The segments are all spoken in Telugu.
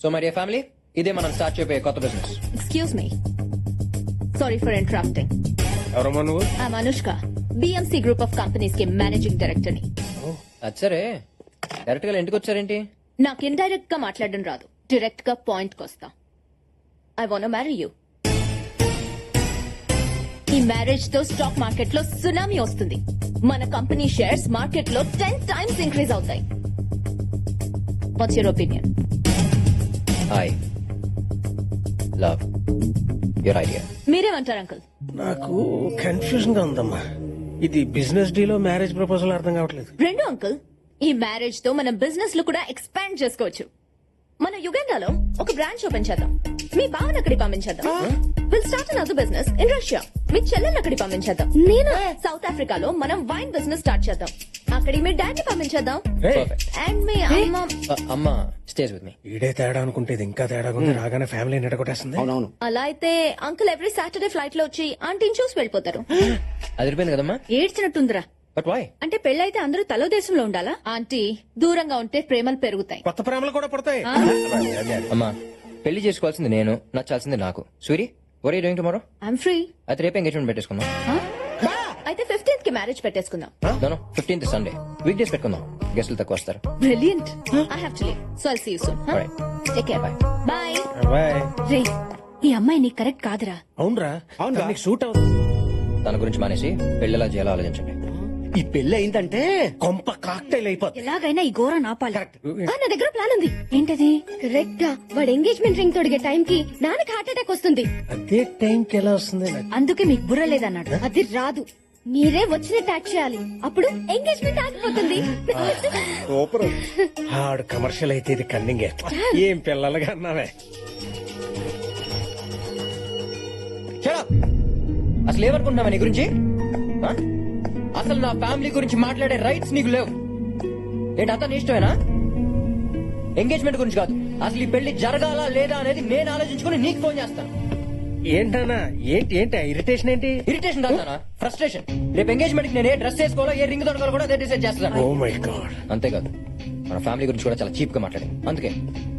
సో మై డియర్ ఫ్యామిలీ, ఇదే మనం స్టార్ట్ చేయబోయే కొత్త business. Excuse me. Sorry for interrupting. ఎవరమ్మా నువ్వు? I'm Anushka, BMC Group of Companies కి మేనేజింగ్ డైరెక్టర్ ని. అచ్చరే, డైరెక్ట్ గా ఇంటికి వచ్చారేంటి? నాకు ఇండైరెక్ట్ గా మాట్లాడడం రాదు, డైరెక్ట్ గా పాయింట్ కొస్తా. I wanna marry you. ఈ మ్యారేజ్ తో స్టాక్ మార్కెట్ లో సునామీ వస్తుంది. మన కంపెనీ షేర్స్ మార్కెట్ లో 10 times ఇంక్రీజ్ అవుతాయి. What's your opinion? I love your idea. మీరేమంటారు అంకుల్? నాకు కన్ఫ్యూజన్ గా ఉందమ్మా. ఇది బిజినెస్ డీలో మ్యారేజ్ ప్రపోజల్ అర్థం కావట్లేదు. రెండు అంకుల్, ఈ మ్యారేజ్ తో మన బిజినెస్ లో కూడా ఎక్స్పాండ్ చేసుకోవచ్చు. మన యుగండాలో ఒక బ్రాంచ్ ఓపెన్ చేద్దాం. మీ బావన్ అక్కడికి పంపించేద్దాం. Will start another business in Russia. మీ చెల్లెల్ని అక్కడికి పంపించేద్దాం. నేను సౌత్ ఆఫ్రికాలో మనం వైన్ బిజినెస్ స్టార్ట్ చేద్దాం. అక్కడికి మీ డాడీ పంపించేద్దాం. అండ్ మీ అమ్మ అమ్మ స్టేజ్ విత్ మీ. ఈడే తేడా అనుకుంటే ఇది ఇంకా తేడా ఉంది. రాగానే ఫ్యామిలీ నిడగొట్టేస్తుంది. అవునవును. అలా అయితే అంకుల్ ఎవ్రీ సాటర్డే ఫ్లైట్ లో వచ్చి ఆంటీని చూసి వెళ్ళిపోతారు. అదిరిపోయింది కదమ్మా. ఏడ్చినట్టుందిరా. But why? అంటే పెళ్ళైతే అందరూ తలో దేశంలో ఉండాలా? ఆంటీ, దూరంగా ఉంటే ప్రేమలు పెరుగుతాయి. కొత్త ప్రేమలు కూడా పడతాయి. అమ్మా, పెళ్లి చేసుకోవాల్సింది నేను, నచ్చాల్సింది నాకు. స్వీరీ, what are you doing tomorrow? I'm free. అయితే రేపు ఎంగేజ్మెంట్ పెట్టేసుకుందాం. అయితే 15th కి మ్యారేజ్ పెట్టేసుకుందాం. No 15th Sunday, week days పెట్టుకుందాం. గెస్టులు తక్కువ వస్తారు. Brilliant. I have to leave, so I'll see you soon. Alright. Take care. Bye. Bye. Bye. రే, ఈ అమ్మాయి నీకు కరెక్ట్ కాదురా. అవునరా, అవునురా. నీకు సూట్ అవుతుంది. తన గురించి మానేసి పెళ్లిలా చేయాలో ఆలోచించండి. ఈ పెళ్లి అయిందంటే కొంప కాక్టైల్ అయిపోతుంది. ఎలాగైనా ఈ ఘోర నాపాలి. నా దగ్గర ప్లాన్ ఉంది. ఏంటది? కరెక్ట్ గా వాడు ఎంగేజ్మెంట్ రింగ్ తొడిగే టైం కి నాన్నకి హార్ట్ అటాక్ వస్తుంది. అదే టైంకి ఎలా వస్తుంది? అందుకే మీకు బుర్ర లేదన్నాడు. అది రాదు, మీరే వచ్చినట్టు యాక్ట్ చేయాలి. అప్పుడు ఎంగేజ్మెంట్ ఆగిపోతుంది. సూపర్. ఆడు కమర్షియల్ అయితే ఇది కన్నింగే. ఏం పిల్లలుగా అన్నావే. అసలు ఏమనుకుంటున్నావా నీ గురించి? ఆ? అసలు నా ఫ్యామిలీ గురించి మాట్లాడే రైట్స్ నీకు లేవు. ఏంటి అతను ఇష్టమేనా? ఎంగేజ్మెంట్ గురించి కాదు, అసలు ఈ పెళ్లి జరగాలా లేదా అనేది నేను ఆలోచించుకుని నీకు ఫోన్ చేస్తాను. ఏంటన్నా? ఏంటి ఇరిటేషన్ ఏంటి? ఇరిటేషన్ కాదు, ఫ్రస్ట్రేషన్. రేపు ఎంగేజ్మెంట్ కి నేను ఏ డ్రెస్ వేసుకోవాలో, ఏ రింగ్ దొరకాలో కూడా అదే డిసైడ్ చేస్తాను. Oh my god. అంతేకాదు, మన ఫ్యామిలీ గురించి కూడా చాలా చీప్ గా మాట్లాడి, అందుకే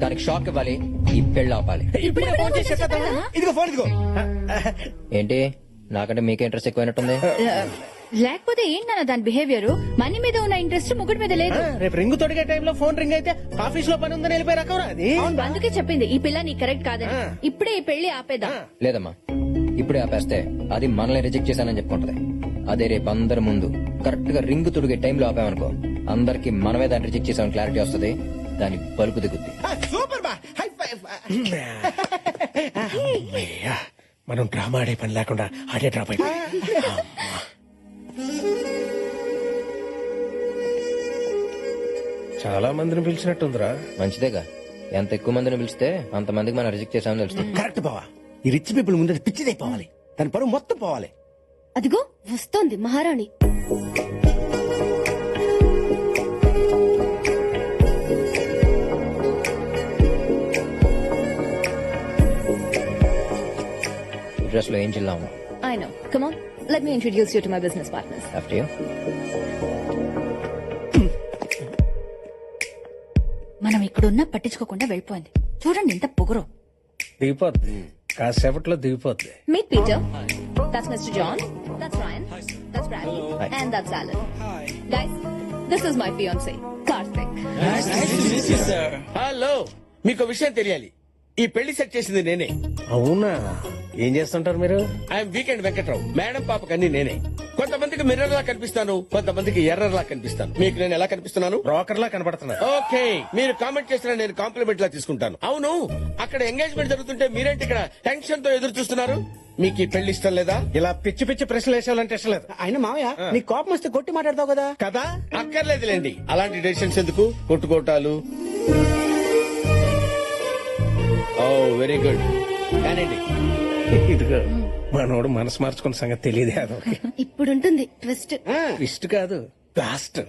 దానికి షాక్ ఇవ్వాలి, ఈ పెళ్లి ఆపాలి. ఇప్పుడే ఫోన్ చేసి చెప్పేద్దామా? ఇదిగో ఫోన్ ఇదిగో. ఏంటి, నాకంటే మీకే ఇంట్రెస్ట్ ఎక్కువైనట్టుంది. లేకపోతే ఏంటన్న దాని బిహేవియర్? మనీ మీద ఉన్న ఇంట్రెస్ట్ ముగ్గురు మీద లేదు. రేపు రింగ్ తొడిగే టైంలో ఫోన్ రింగ్ అయితే ఆఫీస్ లో పని ఉందని వెళ్ళిపోయి రకం అది. అందుకే చెప్పింది ఈ పిల్ల నీకు కరెక్ట్ కాదని. ఇప్పుడే ఈ పెళ్లి ఆపేద్దాం. లేదమ్మా, ఇప్పుడే ఆపేస్తే అది మనల్ని రిజెక్ట్ చేశానని చెప్పుకుంటది. అదే రేపు అందరి ముందు కరెక్ట్ గా రింగ్ తొడిగే టైంలో ఆపామనుకో, అందరికి మనమే దాన్ని రిజెక్ట్ చేసామని క్లారిటీ వస్తుంది. దాని బలుపు దిగుద్ది. సూపర్ బా. High five. అమ్మయ్యా, మనం డ్రామా ఆడే పని లేకుండా ఆడే డ్రాప్ అయిపోయి. చాలా మందిని పిలిచినట్టుందిరా. మంచిదేగా, ఎంత ఎక్కువ మందిని పిలిస్తే అంత మందికి మనం రిజెక్ట్ చేసామని తెలుస్తుంది. కరెక్ట్ బావా. ఈ రిచ్ పీపుల్ ముందు పిచ్చిదైపోవాలి, దాని పరువు మొత్తం పోవాలి. అదిగో వస్తోంది మహారాణి. డ్రెస్ లో ఏం చిల్లాము. I know. Come on, let me introduce you to my business partners. After you. మనం ఇక్కడున్నా పట్టించుకోకుండా వెళ్ళిపోయింది. చూడండి ఎంత పొగరు. దిగిపోద్ది, కాసేపట్లో దిగిపోద్ది. Meet Peter. That's Mr. John. That's Ryan. That's Bradley. Hi. And that's Alan. Guys, this is my fiancé, Karthik. Hello, మీకు విషయం తెలియాలి. ఈ పెళ్లి సెట్ చేసింది నేనే. అవునా? ఏం చేస్తుంటారు మీరు? I'm weekend Venkatrao. మేడం పాపకి అన్ని నేనే. కొంతమందికి మిర్రర్ లా కనిపిస్తాను, కొంతమందికి ఎర్రర్ లా కనిపిస్తాను. మీకు నేను ఎలా కనిపిస్తున్నాను? బ్రోకర్ లా కనబడుతున్నా. ఓకే, మీరు కామెంట్ చేసిన నేను కాంప్లిమెంట్ లా తీసుకుంటాను. అవును, అక్కడ ఎంగేజ్మెంట్ జరుగుతుంటే మీరేంటి ఇక్కడ టెన్షన్ తో ఎదురు చూస్తున్నారు? మీకు ఈ పెళ్లి ఇష్టం లేదా? ఇలా పిచ్చి పిచ్చి ప్రశ్నలు వేసేవాలంటే ఇష్టం లేదు. ఆయన మావయ్య, నీ కోపం వస్తే కొట్టి మాట్లాడతావు కదా. కదా? అక్కర్లేదులేండి, అలాంటి డెసిషన్స్ ఎందుకు? కొట్టుకోటాలు. ఓ వెరీ గుడ్. కానండి. ఇదిగో మనోడు మనసు మార్చుకున్న సంగతి తెలియదు. అదొక ఇప్పుడుంటుంది ట్విస్ట్. ఇష్ట కాదు, లాస్ట్.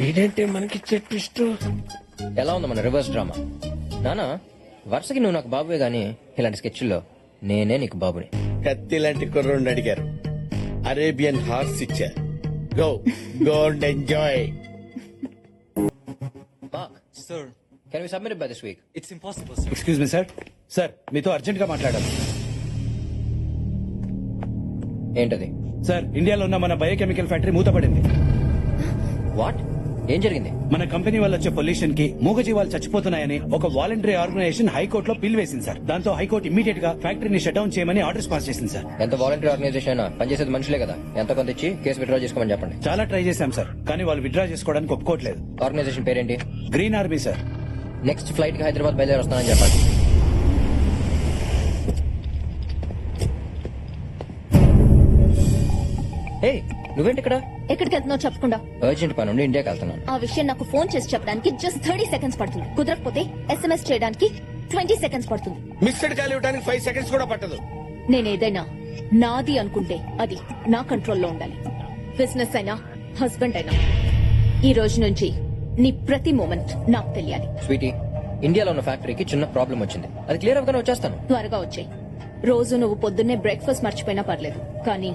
ఏంటంటే మనకి ట్విస్ట్. ఎలా ఉంది మన రివర్స్ డ్రామా? నానా, వరుసకి నువ్వు నాకు బాబువే గానీ ఇలాంటి స్కెచ్ల్లో నేనే నీకు బాబుని. కత్తి లాంటి కుర్రోడిని అడిగారు, అరేబియన్ హార్స్ ఇచ్చారు. Go go and enjoy. Mark, Sir, can we submit by this week? it's impossible, sir. Excuse me sir. Sir మీతో అర్జెంట్ గా మాట్లాడాలి. ఏంటది? సార్ ఇండియాలో ఉన్న మన బయోకెమికల్ ఫ్యాక్టరీ మూతపడింది. వాట్? ఏం జరిగింది? మన కంపెనీ వల్ల వచ్చే పొల్యూషన్ కి మూగజీవాలు చచ్చిపోతున్నాయని ఒక వాలంటరీ ఆర్గనైజేషన్ హైకోర్టులో పిల్ వేసింది సార్. దాంతో హైకోర్టు ఇమీడియట్ గా ఫ్యాక్టరీని షట్ డౌన్ చేయమని ఆర్డర్స్ పాస్ చేసింది సార్. ఎంత వాలంటరీ ఆర్గనైజేషన్ అయినా పనిచేసేది మనుషులే కదా. ఎంత కొంత ఇచ్చి కేసు విత్డ్రా చేసుకోమని చెప్పండి. చాలా ట్రై చేశాం సార్, కానీ వాళ్ళు విత్డ్రా చేసుకోవడానికి ఒప్పుకోవట్లేదు. ఆర్గనైజేషన్ పేరేంటి? Green army sir. Next flight కి హైదరాబాద్ బయలుదేరి వస్తానని చెప్పండి. హే, నువ్వేంటి ఇక్కడ? ఎక్కడికి వెళ్తున్నావు చెప్పకుండా? అర్జెంట్ పని ఉండి ఇండియాకి వెళ్తున్నాను. ఆ విషయం నాకు ఫోన్ చేసి చెప్పడానికి జస్ట్ 30 సెకండ్స్ పడుతుంది. కుదరకపోతే SMS చేయడానికి 20 సెకండ్స్ పడుతుంది. మిస్డ్ కాల్ ఇవ్వడానికి 5 సెకండ్స్ కూడా పట్టదు. నేనేదైనా నాది అనుకుంటే అది నా కంట్రోల్లో ఉండాలి. బిజినెస్ అయినా హస్బెండ్ అయినా ఈ రోజు నుంచి నీ ప్రతి మూమెంట్ నాకు తెలియాలి. స్వీటీ, ఇండియాలో ఉన్న ఫ్యాక్టరీకి చిన్న ప్రాబ్లం వచ్చింది. అది క్లియర్ అవ్వగానే వచ్చేస్తాను. త్వరగా వచ్చాయి. రోజు నువ్వు పొద్దున్నే బ్రేక్ఫాస్ట్ మర్చిపోయినా పర్లేదు, కానీ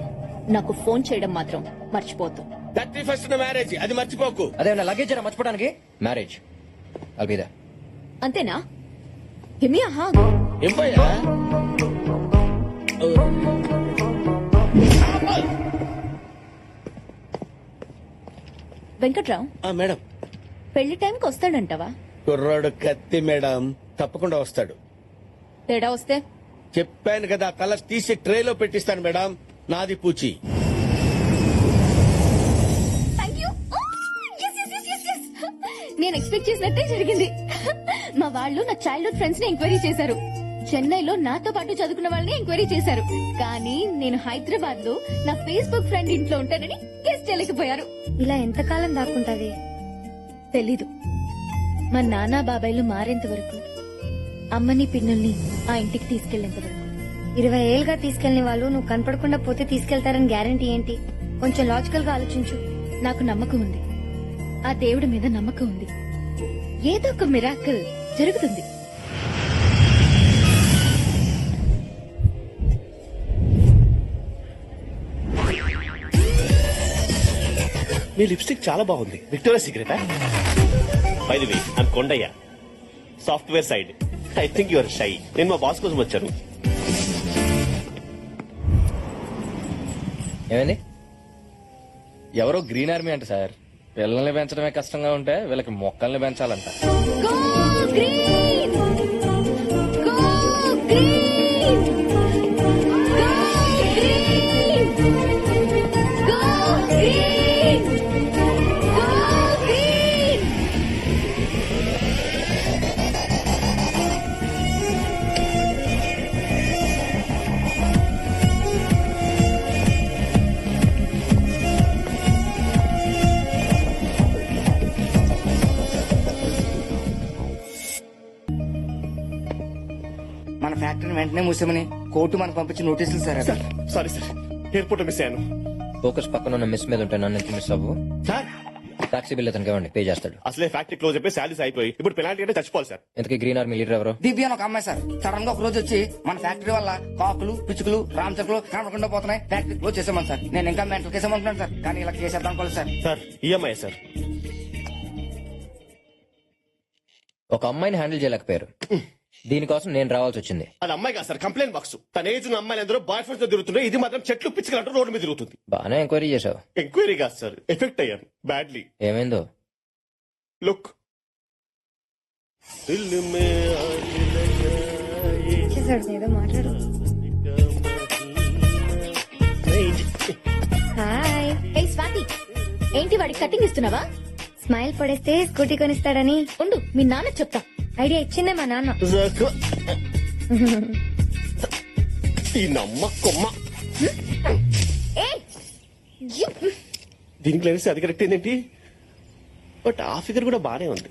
నాకు ఫోన్ చేయడం మాత్రం మర్చిపోతు. 31st మ్యారేజ్, అది మర్చిపోకు. అదే నా లగేజ్ జర మర్చిపోవడానికి. మ్యారేజ్ అల్బిదా. అంతేనా? Give me a hug. ఏం పోయా? వెంకట్రావు, మేడం, పెళ్లి టైంకి వస్తాడంటావా? కుర్రాడు కత్తి మేడం, తప్పకుండా వస్తాడు. తేడా వస్తే చెప్పాను కదా, తల తీసి ట్రేలో పెట్టిస్తాను మేడం. నాది పూచి. నేను ఎక్స్పెక్ట్ చేసినట్టే జరిగింది. మా వాళ్ళు నా చైల్డ్హుడ్ ఫ్రెండ్స్ ని ఎంక్వైరీ చేశారు. చెన్నైలో నాతో పాటు చదువుకున్న వాళ్ళని ఎంక్వైరీ చేశారు. కానీ నేను హైదరాబాద్ లో నా ఫేస్బుక్ ఫ్రెండ్ ఇంట్లో ఉంటానని గెస్ చేయలేకపోయారు. ఇలా ఎంతకాలం దాక్కుంటాది? తెలీదు. మా నాన్న బాబాయ్లు మారేంత వరకు, అమ్మని పిన్నుల్ని ఆ ఇంటికి తీసుకెళ్లేంత వరకు. 20 ఏళ్ళుగా తీసుకెళ్లిన వాళ్ళు నువ్వు కనపడకుండా పోతే తీసుకెళ్తారని గ్యారంటీ ఏంటి? కొంచెం లాజికల్ గా ఆలోచించు. నాకు నమ్మకం ఉంది. ఆ దేవుడి మీద నమ్మకం ఉంది. ఏదో ఒక మిరాకిల్ జరుగుతుంది. మీ లిప్స్టిక్ చాలా బాగుంది. Victoria secret? By the way, I'm Kondaiah, software side. I think your shy. నేను మా బాస్ కోసం వచ్చాను. ఏమైంది? ఎవరో గ్రీన్ ఆర్మీ అంట సార్. పిల్లల్ని పెంచడమే కష్టంగా ఉంటే వీళ్ళకి మొక్కల్ని పెంచాలంట. Go green! Go green! Go green! Go green! Go green! మన ఫ్యాక్టరీని వెంటనే మూసామని కోర్టు మనకు పంపించి నోటీసులు సార్. అది సారీ సార్, ఎయిర్పోర్ట్ మిస్ అయ్యాను. ఫోకస్ పక్కన ఉన్న మిస్ మీద ఉంటే నన్ను మిస్ అవ్వు. సార్, టాక్సీ బిల్ అతనికి ఇవ్వండి, పే చేస్తాడు. అసలే ఫ్యాక్టరీ క్లోజ్ అయిపోయి శాలరీస్ అయిపోయి ఇప్పుడు పెనాల్టీ అంటే చచ్చిపోవాలి సార్. ఇంతకీ గ్రీన్ ఆర్మీ లీడర్ ఎవరు? దివ్య అని ఒక అమ్మాయి సార్. సడన్ గా ఒక రోజు వచ్చి మన ఫ్యాక్టరీ వల్ల కాకులు, పిచ్చుకలు, రామచకులు కనపడకుండా పోతున్నాయి, ఫ్యాక్టరీ క్లోజ్ చేసామని సార్. నేను ఇంకా మెంటల్ కేసామనుకున్నాను సార్, కానీ ఇలా చేసేద్దాం అనుకోలేదు సార్. Sir, EMI sir. ఒక అమ్మాయిని హ్యాండిల్ చేయలేకపోయారు. దీనికోసం నేను రావాల్సి వచ్చింది. అది అమ్మాయి కాదు సార్, కంప్లైంట్ బాక్స్. తన ఏజ్ ఉన్న అమ్మాయిలు అందరూ బాయ్ ఫ్రెండ్స్ తో తిరుగుతున్నాయి. ఇది మాత్రం చెట్లు పిచ్చుకలంటూ రోడ్డు మీద తిరుగుతుంది. బాగానే ఎంక్వైరీ చేశావు. ఎంక్వైరీ కాదు సార్, ఎఫెక్ట్ అయ్యాను బ్యాడ్లీ. ఏమైందో? లుక్. చేశాడు ఏదో మాట్లాడు. హాయ్. ఏ స్వాతి, ఏంటి వాడికి కటింగ్ ఇస్తున్నావా? స్మైల్ పడేస్తే స్కూటీ కొనిస్తాడని ఉండు, మీ నాన్న చెప్తా. ఐడియా ఇచ్చిందే మా నాన్న. ఈ నమ్మ కొమ్మ. ఏయ్, దీనికి లెన్స్ అది కరెక్ట్ ఏంటి? బట్ ఆ ఫిగర్ కూడా బానే ఉంది.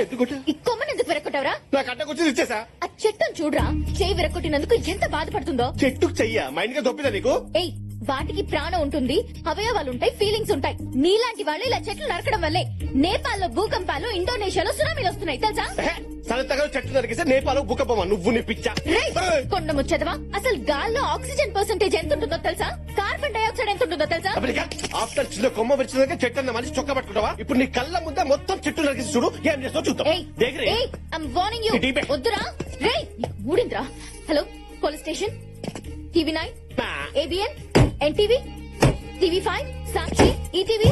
ఎందుకుంటా ఈ కొమ్మని ఎందుకు విరక్కొట్టావురా? నాకు అడ్డకొచ్చింది ఇచ్చేసా. ఆ చెట్టును చూడరా, చేయి విరక్కొట్టినందుకు ఎంత బాధపడుతుందో. చెట్టుకు చెయ్యా మైండ్ గా దొప్పిదా నీకు? ఏయ్, వాటికి ప్రాణం ఉంటుంది, అవయవాలు ఉంటాయి, ఫీలింగ్స్ ఉంటాయి. నీలాంటి వాళ్ళు ఇలా చెట్లు నరకడం వల్లే నేపాల్లో భూకంపాలు, ఇండోనేషియాలో సునామీలు వస్తున్నాయి తెలుసా? సరతగా చెట్టు నరికిస్తే నేపాలు భూకంపమా నువ్వు నీ పిచ్చ. రేయ్, కొండ ముచ్చదవా, అసలు గాల్లో ఆక్సిజన్ పర్సెంటేజ్ ఎంత ఉంటుందో తెలుసా? కార్బన్ డైఆక్సైడ్ ఎంత ఉంటుందో తెలుసా? ఆఫ్టర్ చిన్న కొమ్మ విరిచినాక చెట్టు అన్న మనిషి చొక్క పట్టుకుంటావా? ఇప్పుడు నీ కళ్ళ ముందే మొత్తం చెట్టు నరికిసి చూడు, ఏం చేస్తావు చూద్దాం. ఏయ్, I'm warning you. ఇటీపే. వద్దురా. రేయ్, నీకు మూడింద్రా. Hello, police station, TV nine, ABN, NTV, TV five, Sakshi, ETV.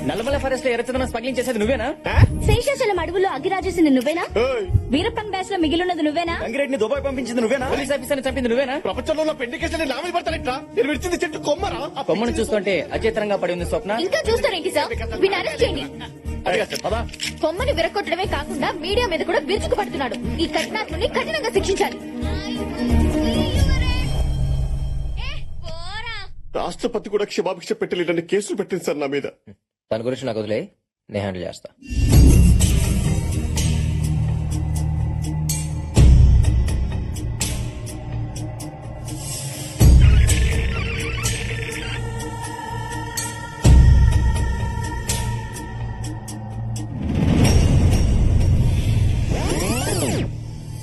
Nallamala forest లో ఎర్రచందనం స్మగ్లింగ్ చేసేది నువ్వేనా? శేషాచలం అడవుల్లో అగ్గిరాజేసింది నువ్వేనా? ఏయ్, వీరప్పన్ బ్యాచ్ లో మిగిలినది నువ్వేనా? గంగిరెడ్డిని దుబాయ్ పంపించింది నువ్వేనా? పోలీస్ ఆఫీసర్ చంపింది నువ్వేనా? ప్రపంచంలో ఉన్న పెండి కేసులు నా మీద పడతానట్రా? నేను విడిచింది చెట్టు కొమ్మరా? ఆ బొమ్మను చూస్తుంటే అచేతనంగా పడి ఉంది స్వప్న. ఇంకా చూస్తారేంటి సార్? వీడిని అరెస్ట్ చేయండి. అడిగా సార్, పదా. కొమ్మని విరగొట్టడమే కాకుండా మీడియా మీద కూడా విరుచుకు పడుతున్నాడు. ఈ కఠినాత్ముని కఠినంగా శిక్షించాలి. రాష్ట్రపతి కూడా క్షమాభిక్ష పెట్టలేదని కేసులు పెట్టింది సార్ నా మీద. దాని గురించి నాకు వదిలే, నేను హ్యాండిల్ చేస్తా.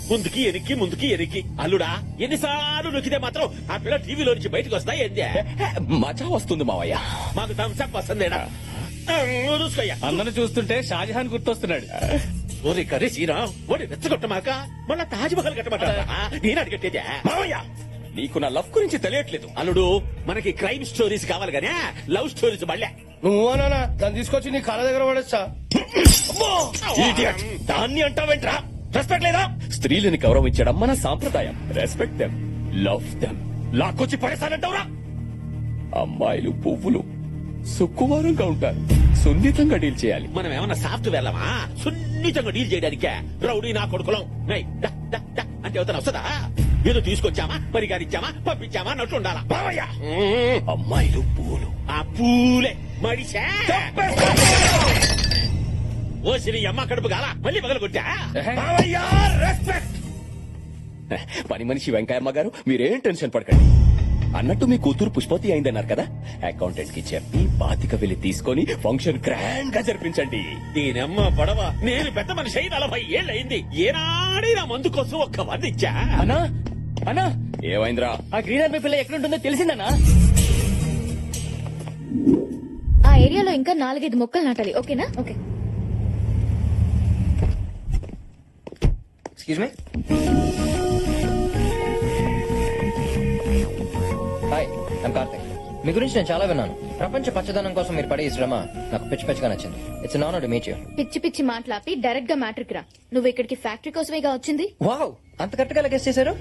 ముందుకి ఎనికి ముందుకి ఎనికి అల్లుడా ఎన్నిసార్లు నొక్కితే మాత్రం ఆ పిల్ల టీవీలో నుంచి బయటకు వస్తాయి ఏందే? మజా వస్తుంది మావయ్య. మాకు థమ్స్అప్ వస్తుందేనా? చూసుకోయ్యా. అందరూ చూస్తుంటే షాజహాన్ గుర్తొస్తున్నాడు. ఓరి కర్రీ శ్రీరామ్, ఓడి రెచ్చగొట్టమాక మళ్ళా తాజ్ మహల్ కట్టమంటారా? నేను అడిగట్టేదే మావయ్య. నీకు నా లవ్ గురించి తెలియట్లేదు అల్లుడు. మనకి క్రైమ్ స్టోరీస్ కావాలి గానీ లవ్ స్టోరీస్ మళ్ళీ. నువ్వు అనా దాన్ని తీసుకొచ్చి నీ కాళ్ళ దగ్గర పడేస్తా. Idiot. దాన్ని అంటావేంట్రా? రెస్పెక్ట్ లేదా? స్త్రీలని గౌరవించడం మన సాంప్రదాయం. Respect them, love them. లాక్కొచ్చి పడేసానంటావురా? అమ్మాయిలు పువ్వులు సుక్కువారంగా ఉంటారు, సున్నితంగా డీల్ చేయాలి. మనం ఏమన్నా సాఫ్ట్ వెళ్ళమా సున్నితంగా డీల్ చేయడానికే? రౌడీ నా కొడుకులం నై, దా, దా, దా అంటే అవుతాను వస్తుందా? ఏదో తీసుకొచ్చామా, పరిగారిచ్చామా, పంపించామా అన్నట్టు ఉండాలా బావయ్య. అమ్మాయిలు పువ్వులు. ఆ పూలే మడిసా ఓ శ్రీ అమ్మ కడుపు గాల మళ్ళీ పగల కొట్టా. రెస్పెక్ట్. పని మనిషి వెంకయ్యమ్మ గారు, మీరేం టెన్షన్ పడకండి. అన్నట్టు మీ కూతురు పుష్పతి అయిందన్నారు కదా, అకౌంటెంట్ కి చెప్పి బాతిక వెళ్లి తీసుకొని ఫంక్షన్ గ్రాండ్ గా జరిపించండి. దీనమ్మ పడవ, నేను పెద్ద మనిషి అయి 40 ఏళ్ళయింది. ఏనాడే నా మందు కోసం ఒక్క మంది ఇచ్చా. అన్నా అన్నా, ఏమైందిరా? ఆ గ్రీన్ ఆర్మీ పిల్ల ఎక్కడుంటుందో తెలిసిందన్నా? ఆ ఏరియాలో ఇంకా 4-5 మొక్కలు నాటాలి. ఓకేనా? Okay. Excuse me. Hi, I'm Karthik. మీ గురించి నేను చాలా విన్నాను. ప్రపంచ పచ్చదనం కోసం మీరు పడే ఈ శ్రమ నాకు పిచ్చి పిచ్చిగా నచ్చింది. It's honour to meet you. పిచ్చి పిచ్చి మాట్లాపి డైరెక్ట్ గా మ్యాట్రిక్ రా. నువ్వు ఇక్కడికి ఫ్యాక్టరీ కోసమేగా వచ్చింది. వావ్, అంత కరెక్ట్ గా గెస్ చేశారు.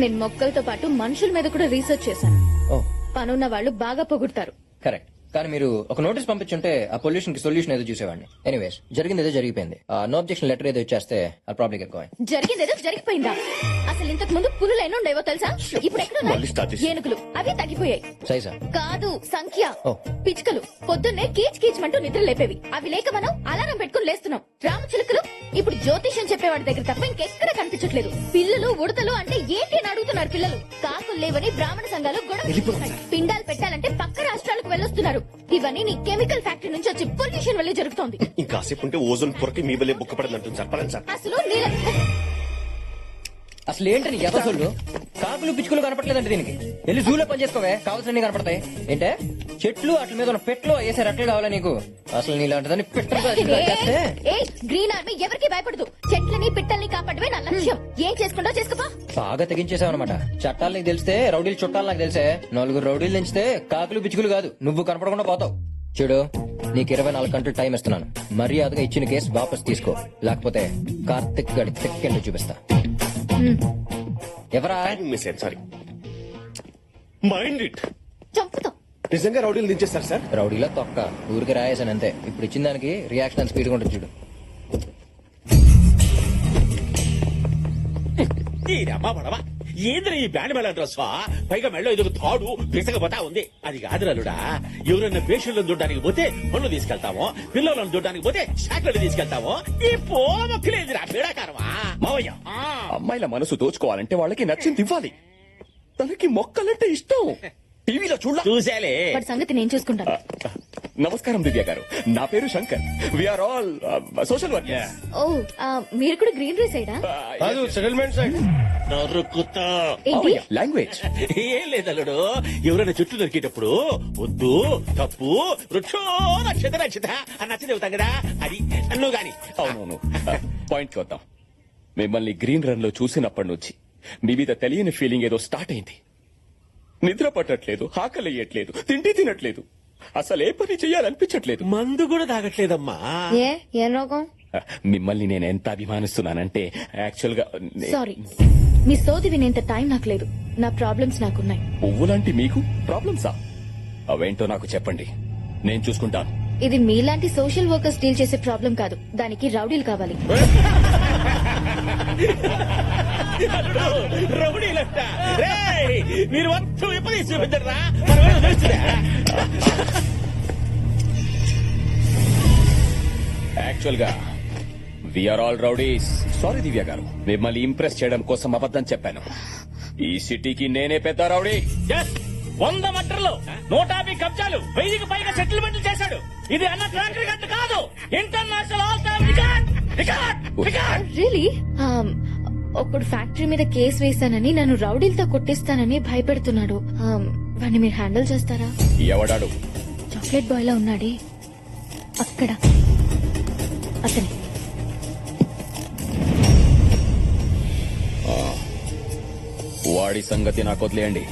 నేను మొక్కలతో పాటు మనుషుల మీద కూడా రీసెర్చ్ చేశాను. ఓ, పనున్న వాళ్ళు బాగా పొగుడతారు. కరెక్ట్. కానీ మీరు ఒక నోటీస్ పంపించుంటే ఆ పొల్యూషన్ కి సొల్యూషన్ ఏదో చూసేవాడిని. ఎనీవేస్, జరిగింది ఏదో జరిగిపోయింది. నో అబ్జెక్షన్ లెటర్ ఏదో ఇచ్చేస్తే ఆ ప్రాబ్లం గెట్ గోయింగ్. జరిగిందేదో జరిగిపోయిందా? అసలు ఇంతకు ముందు పులులు ఎన్ని ఉండేవో తెలుసా? ఇప్పుడు మళ్ళీ start ఎక్కడ చేసి. ఏనుగులు అవి తగ్గిపోయాయి. సైజా? కాదు, సంఖ్య. ఓ. పిచ్చుకలు పొద్దున్నే కీచ్ కీచ్మంటూ నిద్ర లేపేవి. అవి లేక మనం అలారం పెట్టుకుని లేస్తున్నాం. రామచిలుకలు ఇప్పుడు జ్యోతిష్యం చెప్పేవాడి దగ్గర తప్ప ఇంకెక్కడ కనిపించట్లేదు. పిల్లలు ఉడతలు అంటే ఏంటి అని అడుగుతున్నారు పిల్లలు. కాకులు లేవని బ్రాహ్మణ సంఘాలు గొడవ చేస్తున్నాయి. పిండాలు పెట్టాలంటే పక్క రాష్ట్రాలకు వెళ్ళొస్తున్నారు. ఇవన్నీ నీ కెమికల్ ఫ్యాక్టరీ నుంచి వచ్చి పొల్యూషన్ వల్లే జరుగుతోంది. ఇంకాసేపు ఉంటే ఓజోన్ పొరకి మీ వల్లే బుక్క పడదంటుంది సార్. పడండి సార్. అసలు నీళ్ళ అసలు ఏంటని ఎవసోళ్ళు? కాకులు పిచ్చుకలు కనపట్లేదంటే దీనికి వెళ్ళి జూలో పని చేసుకోవే, కావాల్సినవి కనపడతాయి. ఏంటే చెట్లు అట్ల మీద ఉన్న పెట్లు వేసే రట్లు కావాలా నీకు? అసలు నీలాంటిదని పెట్టు గ్రీన్ ఆర్మీ ఎవరికి భయపడదు. చెట్లని పిట్టల్ని కాపాడమే నా లక్ష్యం. ఏం చేసుకుంటా చేసుకోపా. బాగా తెగించేసావన్నమాట. చట్టాలు నీకు తెలిస్తే రౌడీలు చుట్టాలు నాకు తెలిసే. 4 రౌడీలు తెంచితే కాకులు పిచ్చుకలు కాదు, నువ్వు కనపడకుండా పోతావు. చూడు, నీకు 24 గంటలు టైం ఇస్తున్నాను. మర్యాదగా ఇచ్చిన కేసు వాపస్ తీసుకో, లేకపోతే కార్తిక్ గడి తెక్కెండు చూపిస్తా. ఎవరా? మిస్ అయ్యాను, సారీ. Mind it. చంపుతాం. నిజంగా రౌడీలు దించేస్తారు సార్? రౌడీలో తొక్క ఊరికి రాయేసాను అంతే. ఇప్పుడు ఇచ్చిన దానికి రియాక్షన్ స్పీడ్ గా ఉంటుంది చూడు. దీనమ్మ పడవ, ఏంద్ర ఈ బ్యాండ్ మేళ డ్రెస్ పైగా మెళ్ళో ఎదుగు తాడు పిసకపోతా ఉంది. అది కాదు అల్లుడా, ఎవరైనా పేషెంట్లను చూడడానికి పోతే పనులు తీసుకెళ్తాము, పిల్లలను చూడడానికి పోతే షాట్లను తీసుకెళ్తాము. ఈ పోమొక్కలేదురా పీడాకారమా మావయ్య, అమ్మాయిల మనసు దోచుకోవాలంటే వాళ్ళకి నచ్చింది ఇవ్వాలి. తనకి మొక్కలంటే ఇష్టం. టీవీలో చూసేలే. వాడి సంగతి నేను చూసుకుంటాను. నమస్కారం దివ్య గారు, నా పేరు Shankar. We're all social workers. ఓ మీరు కూడా గ్రీన్ రైస్ సైడా? సెటిల్మెంట్ సైడ్ నరుకుతా. ఏంటి? లాంగ్వేజ్ ఏం లేదల్లుడు, ఎవరైనా చుట్టూ దొరికేటప్పుడు వద్దు తప్పు వృక్షో నక్షత నక్షత అని నచ్చ చెబుతాం కదా, అది నువ్వు గాని. అవునవును. పాయింట్ కి వద్దాం. మిమ్మల్ని గ్రీన్ రన్ లో చూసినప్పటి నుంచి మీ మీద తెలియని ఫీలింగ్ ఏదో స్టార్ట్ అయింది. నిద్ర పట్టట్లేదు, ఆకలియట్లేదు, తిండి తినట్లేదు, అసలు ఏ పని చెయ్యాలనిపించట్లేదు. మందు కూడా తాగట్లేదమ్మా. ఏం రోగం? మిమ్మల్ని నేను ఎంత అభిమానిస్తున్నానంటే యాక్చువల్ గా సారీ, మీ సోది వినేంత టైం నాకు లేదు. నా ప్రాబ్లమ్స్ నాకున్నాయి. పువ్వులాంటి మీకు ప్రాబ్లమ్సా? అవేంటో నాకు చెప్పండి, నేను చూసుకుంటాను. ఇది మీలాంటి సోషల్ వర్కర్స్ డీల్ చేసే ప్రాబ్లం కాదు, దానికి రౌడీలు కావాలి. రౌడీలంట. రేయ్, మీరు మొత్తం విపరీత చూపించరా. యాక్చువల్ గా వీఆర్ ఆల్ రౌడీస్. సారీ దివ్య గారు, మిమ్మల్ని ఇంప్రెస్ చేయడం కోసం అబద్ధం చెప్పాను. ఈ సిటీకి నేనే పెద్ద రౌడీ. 100 మటర్లు, 150 కబ్జాలు, 1000కి పైగా సెటిల్మెంట్ చేశాడు. ఇది అన్న ట్రాక్ రికార్డ్ కాదు, international all time record. Really? ఒకడు ఫ్యాక్టరీ మీద కేసు వేశానని నన్ను రౌడీలతో కొట్టిస్తానని భయపెడుతున్నాడు. వాడిని మీరు హ్యాండిల్ చేస్తారా? ఎవడాడు? చాక్లెట్ బాయ్ లా ఉన్నాడే అక్కడ, అతనే. వాడి సంగతి నాకు వదిలేయండి.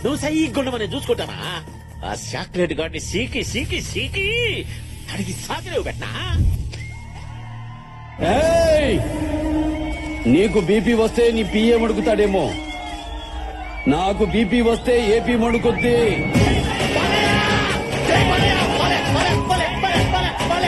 నువ్వు సైగుండా మనం చూసుకుంటామా? ఆ చాక్లెట్ గాడిని సీకి సీకి సీకి అడిగి సాగిలేవు పెట్టనా? నీకు బీపీ వస్తే నీ పిఏ మడుకుతాడేమో, నాకు బీపీ వస్తే ఏపీ మడుకుద్ది.